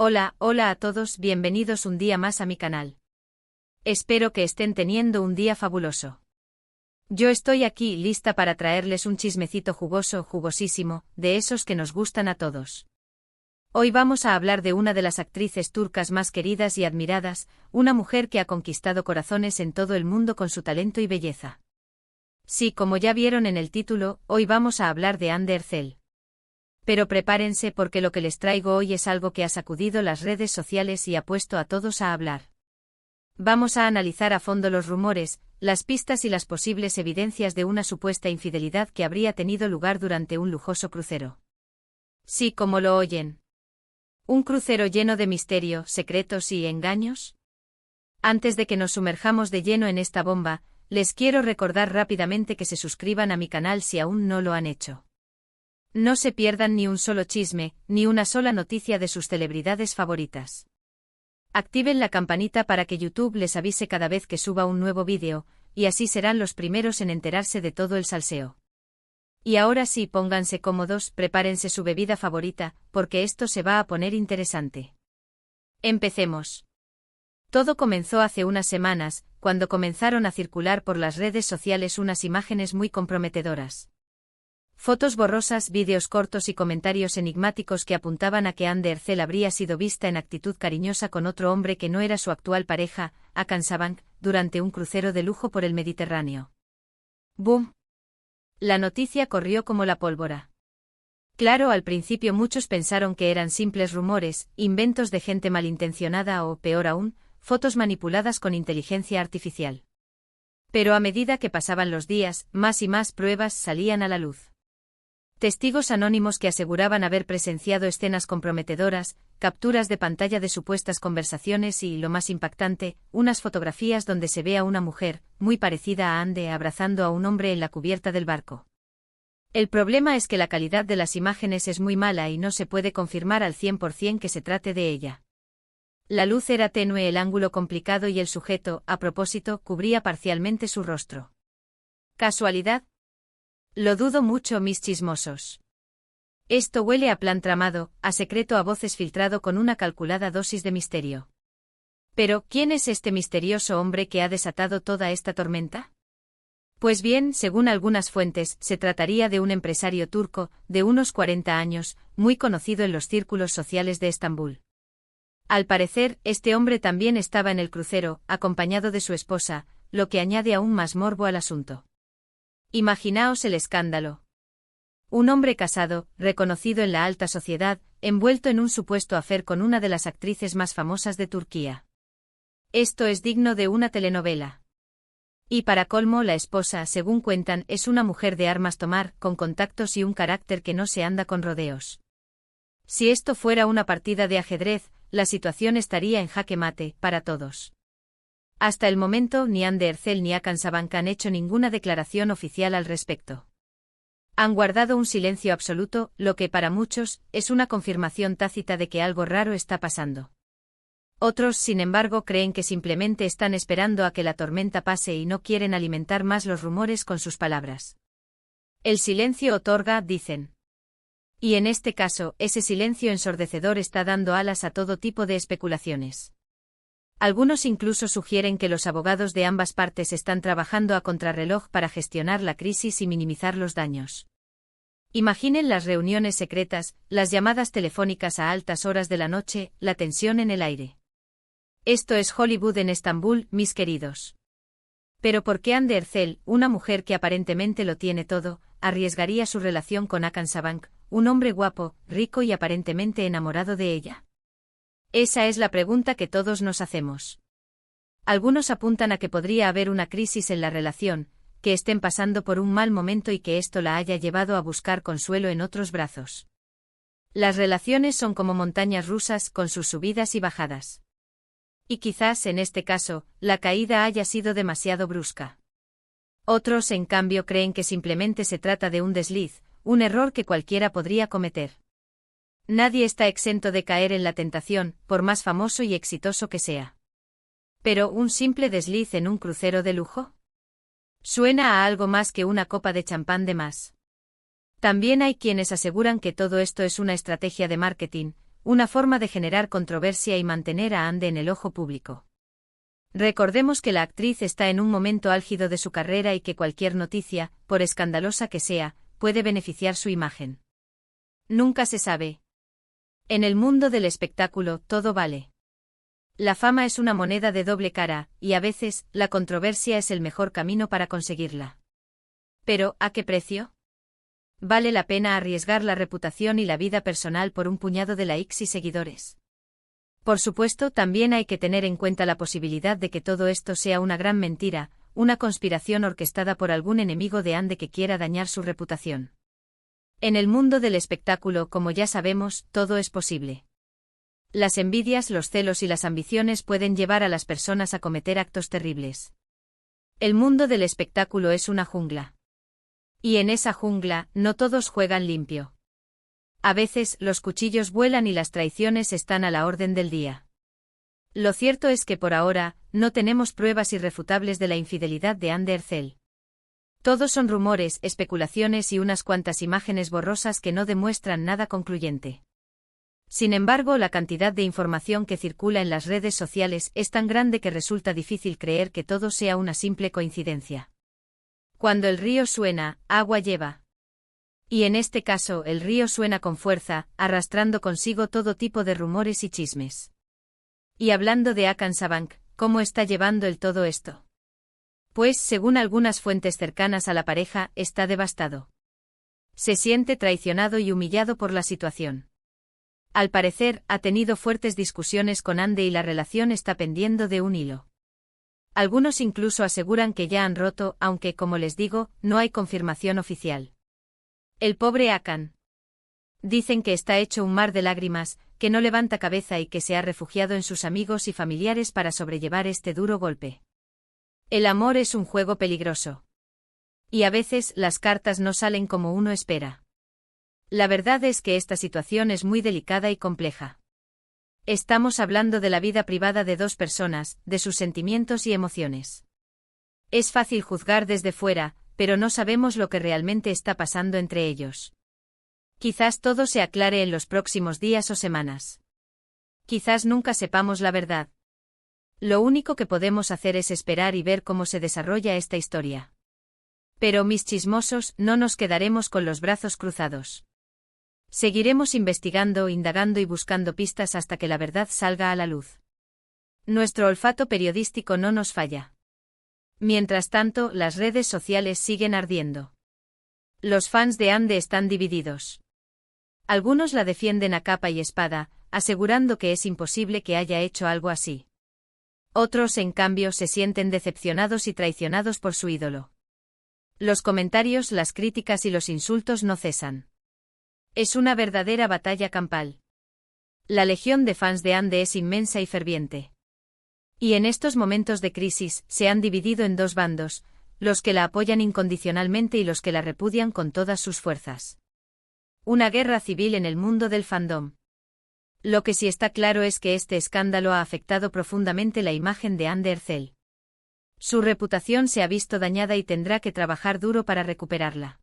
Hola, hola a todos, bienvenidos un día más a mi canal. Espero que estén teniendo un día fabuloso. Yo estoy aquí lista para traerles un chismecito jugoso, jugosísimo, de esos que nos gustan a todos. Hoy vamos a hablar de una de las actrices turcas más queridas y admiradas, una mujer que ha conquistado corazones en todo el mundo con su talento y belleza. Sí, como ya vieron en el título, hoy vamos a hablar de Hande Erçel. Pero prepárense porque lo que les traigo hoy es algo que ha sacudido las redes sociales y ha puesto a todos a hablar. Vamos a analizar a fondo los rumores, las pistas y las posibles evidencias de una supuesta infidelidad que habría tenido lugar durante un lujoso crucero. Sí, como lo oyen. ¿Un crucero lleno de misterio, secretos y engaños? Antes de que nos sumerjamos de lleno en esta bomba, les quiero recordar rápidamente que se suscriban a mi canal si aún no lo han hecho. No se pierdan ni un solo chisme, ni una sola noticia de sus celebridades favoritas. Activen la campanita para que YouTube les avise cada vez que suba un nuevo vídeo, y así serán los primeros en enterarse de todo el salseo. Y ahora sí, pónganse cómodos, prepárense su bebida favorita, porque esto se va a poner interesante. Empecemos. Todo comenzó hace unas semanas, cuando comenzaron a circular por las redes sociales unas imágenes muy comprometedoras. Fotos borrosas, vídeos cortos y comentarios enigmáticos que apuntaban a que Hande Erçel habría sido vista en actitud cariñosa con otro hombre que no era su actual pareja, Hakan Sabank, durante un crucero de lujo por el Mediterráneo. ¡Boom! La noticia corrió como la pólvora. Claro, al principio muchos pensaron que eran simples rumores, inventos de gente malintencionada o, peor aún, fotos manipuladas con inteligencia artificial. Pero a medida que pasaban los días, más y más pruebas salían a la luz. Testigos anónimos que aseguraban haber presenciado escenas comprometedoras, capturas de pantalla de supuestas conversaciones y, lo más impactante, unas fotografías donde se ve a una mujer, muy parecida a Hande, abrazando a un hombre en la cubierta del barco. El problema es que la calidad de las imágenes es muy mala y no se puede confirmar al 100% que se trate de ella. La luz era tenue, el ángulo complicado y el sujeto, a propósito, cubría parcialmente su rostro. ¿Casualidad? Lo dudo mucho, mis chismosos. Esto huele a plan tramado, a secreto a voces filtrado con una calculada dosis de misterio. Pero, ¿quién es este misterioso hombre que ha desatado toda esta tormenta? Pues bien, según algunas fuentes, se trataría de un empresario turco, de unos 40 años, muy conocido en los círculos sociales de Estambul. Al parecer, este hombre también estaba en el crucero, acompañado de su esposa, lo que añade aún más morbo al asunto. Imaginaos el escándalo. Un hombre casado, reconocido en la alta sociedad, envuelto en un supuesto affair con una de las actrices más famosas de Turquía. Esto es digno de una telenovela. Y para colmo, la esposa, según cuentan, es una mujer de armas tomar, con contactos y un carácter que no se anda con rodeos. Si esto fuera una partida de ajedrez, la situación estaría en jaque mate, para todos. Hasta el momento, ni Hande Erçel ni Hakan Sabank han hecho ninguna declaración oficial al respecto. Han guardado un silencio absoluto, lo que para muchos es una confirmación tácita de que algo raro está pasando. Otros, sin embargo, creen que simplemente están esperando a que la tormenta pase y no quieren alimentar más los rumores con sus palabras. El silencio otorga, dicen. Y en este caso, ese silencio ensordecedor está dando alas a todo tipo de especulaciones. Algunos incluso sugieren que los abogados de ambas partes están trabajando a contrarreloj para gestionar la crisis y minimizar los daños. Imaginen las reuniones secretas, las llamadas telefónicas a altas horas de la noche, la tensión en el aire. Esto es Hollywood en Estambul, mis queridos. Pero ¿por qué Hande Erçel, una mujer que aparentemente lo tiene todo, arriesgaría su relación con Hakan Sabank, un hombre guapo, rico y aparentemente enamorado de ella? Esa es la pregunta que todos nos hacemos. Algunos apuntan a que podría haber una crisis en la relación, que estén pasando por un mal momento y que esto la haya llevado a buscar consuelo en otros brazos. Las relaciones son como montañas rusas, con sus subidas y bajadas. Y quizás, en este caso, la caída haya sido demasiado brusca. Otros, en cambio, creen que simplemente se trata de un desliz, un error que cualquiera podría cometer. Nadie está exento de caer en la tentación, por más famoso y exitoso que sea. ¿Pero un simple desliz en un crucero de lujo? Suena a algo más que una copa de champán de más. También hay quienes aseguran que todo esto es una estrategia de marketing, una forma de generar controversia y mantener a Ande en el ojo público. Recordemos que la actriz está en un momento álgido de su carrera y que cualquier noticia, por escandalosa que sea, puede beneficiar su imagen. Nunca se sabe. En el mundo del espectáculo, todo vale. La fama es una moneda de doble cara, y a veces, la controversia es el mejor camino para conseguirla. Pero, ¿a qué precio? ¿Vale la pena arriesgar la reputación y la vida personal por un puñado de likes y seguidores? Por supuesto, también hay que tener en cuenta la posibilidad de que todo esto sea una gran mentira, una conspiración orquestada por algún enemigo de Ande que quiera dañar su reputación. En el mundo del espectáculo, como ya sabemos, todo es posible. Las envidias, los celos y las ambiciones pueden llevar a las personas a cometer actos terribles. El mundo del espectáculo es una jungla. Y en esa jungla, no todos juegan limpio. A veces, los cuchillos vuelan y las traiciones están a la orden del día. Lo cierto es que por ahora, no tenemos pruebas irrefutables de la infidelidad de Ande Ercel. Todos son rumores, especulaciones y unas cuantas imágenes borrosas que no demuestran nada concluyente. Sin embargo, la cantidad de información que circula en las redes sociales es tan grande que resulta difícil creer que todo sea una simple coincidencia. Cuando el río suena, agua lleva. Y en este caso, el río suena con fuerza, arrastrando consigo todo tipo de rumores y chismes. Y hablando de Hakan Sabank, ¿cómo está llevando el todo esto? Pues, según algunas fuentes cercanas a la pareja, está devastado. Se siente traicionado y humillado por la situación. Al parecer, ha tenido fuertes discusiones con Ande y la relación está pendiendo de un hilo. Algunos incluso aseguran que ya han roto, aunque, como les digo, no hay confirmación oficial. El pobre Hakan. Dicen que está hecho un mar de lágrimas, que no levanta cabeza y que se ha refugiado en sus amigos y familiares para sobrellevar este duro golpe. El amor es un juego peligroso. Y a veces las cartas no salen como uno espera. La verdad es que esta situación es muy delicada y compleja. Estamos hablando de la vida privada de dos personas, de sus sentimientos y emociones. Es fácil juzgar desde fuera, pero no sabemos lo que realmente está pasando entre ellos. Quizás todo se aclare en los próximos días o semanas. Quizás nunca sepamos la verdad. Lo único que podemos hacer es esperar y ver cómo se desarrolla esta historia. Pero mis chismosos, no nos quedaremos con los brazos cruzados. Seguiremos investigando, indagando y buscando pistas hasta que la verdad salga a la luz. Nuestro olfato periodístico no nos falla. Mientras tanto, las redes sociales siguen ardiendo. Los fans de Ande están divididos. Algunos la defienden a capa y espada, asegurando que es imposible que haya hecho algo así. Otros, en cambio, se sienten decepcionados y traicionados por su ídolo. Los comentarios, las críticas y los insultos no cesan. Es una verdadera batalla campal. La legión de fans de Ande es inmensa y ferviente. Y en estos momentos de crisis, se han dividido en dos bandos, los que la apoyan incondicionalmente y los que la repudian con todas sus fuerzas. Una guerra civil en el mundo del fandom. Lo que sí está claro es que este escándalo ha afectado profundamente la imagen de Ande Ercel. Su reputación se ha visto dañada y tendrá que trabajar duro para recuperarla.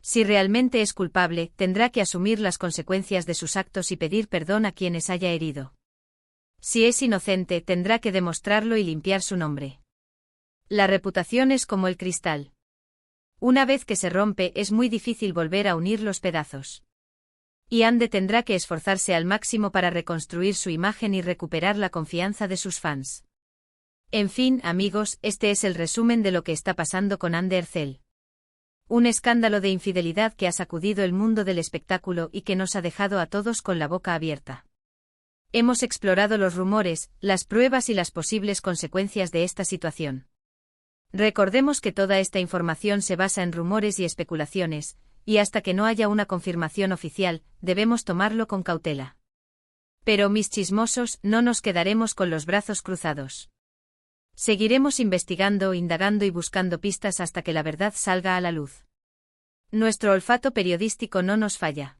Si realmente es culpable, tendrá que asumir las consecuencias de sus actos y pedir perdón a quienes haya herido. Si es inocente, tendrá que demostrarlo y limpiar su nombre. La reputación es como el cristal. Una vez que se rompe, es muy difícil volver a unir los pedazos. Y Ande tendrá que esforzarse al máximo para reconstruir su imagen y recuperar la confianza de sus fans. En fin, amigos, este es el resumen de lo que está pasando con Ande Ercel. Un escándalo de infidelidad que ha sacudido el mundo del espectáculo y que nos ha dejado a todos con la boca abierta. Hemos explorado los rumores, las pruebas y las posibles consecuencias de esta situación. Recordemos que toda esta información se basa en rumores y especulaciones, y hasta que no haya una confirmación oficial, debemos tomarlo con cautela. Pero mis chismosos, no nos quedaremos con los brazos cruzados. Seguiremos investigando, indagando y buscando pistas hasta que la verdad salga a la luz. Nuestro olfato periodístico no nos falla.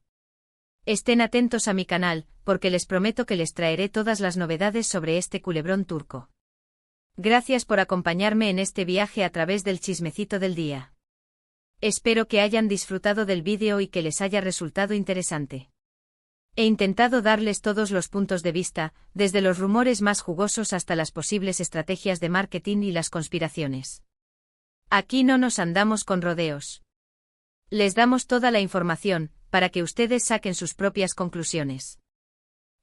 Estén atentos a mi canal, porque les prometo que les traeré todas las novedades sobre este culebrón turco. Gracias por acompañarme en este viaje a través del chismecito del día. Espero que hayan disfrutado del vídeo y que les haya resultado interesante. He intentado darles todos los puntos de vista, desde los rumores más jugosos hasta las posibles estrategias de marketing y las conspiraciones. Aquí no nos andamos con rodeos. Les damos toda la información, para que ustedes saquen sus propias conclusiones.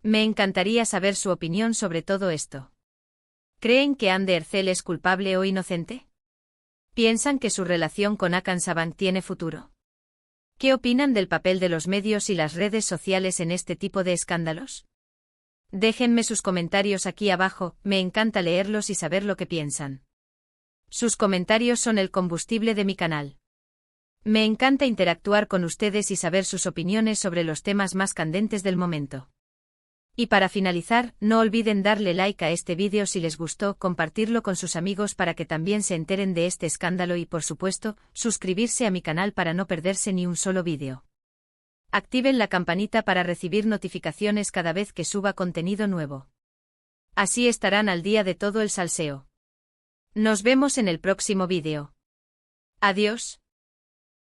Me encantaría saber su opinión sobre todo esto. ¿Creen que Andy Ercel es culpable o inocente? ¿Piensan que su relación con Hakan Sabank tiene futuro? ¿Qué opinan del papel de los medios y las redes sociales en este tipo de escándalos? Déjenme sus comentarios aquí abajo, me encanta leerlos y saber lo que piensan. Sus comentarios son el combustible de mi canal. Me encanta interactuar con ustedes y saber sus opiniones sobre los temas más candentes del momento. Y para finalizar, no olviden darle like a este vídeo si les gustó, compartirlo con sus amigos para que también se enteren de este escándalo y por supuesto, suscribirse a mi canal para no perderse ni un solo vídeo. Activen la campanita para recibir notificaciones cada vez que suba contenido nuevo. Así estarán al día de todo el salseo. Nos vemos en el próximo vídeo. Adiós.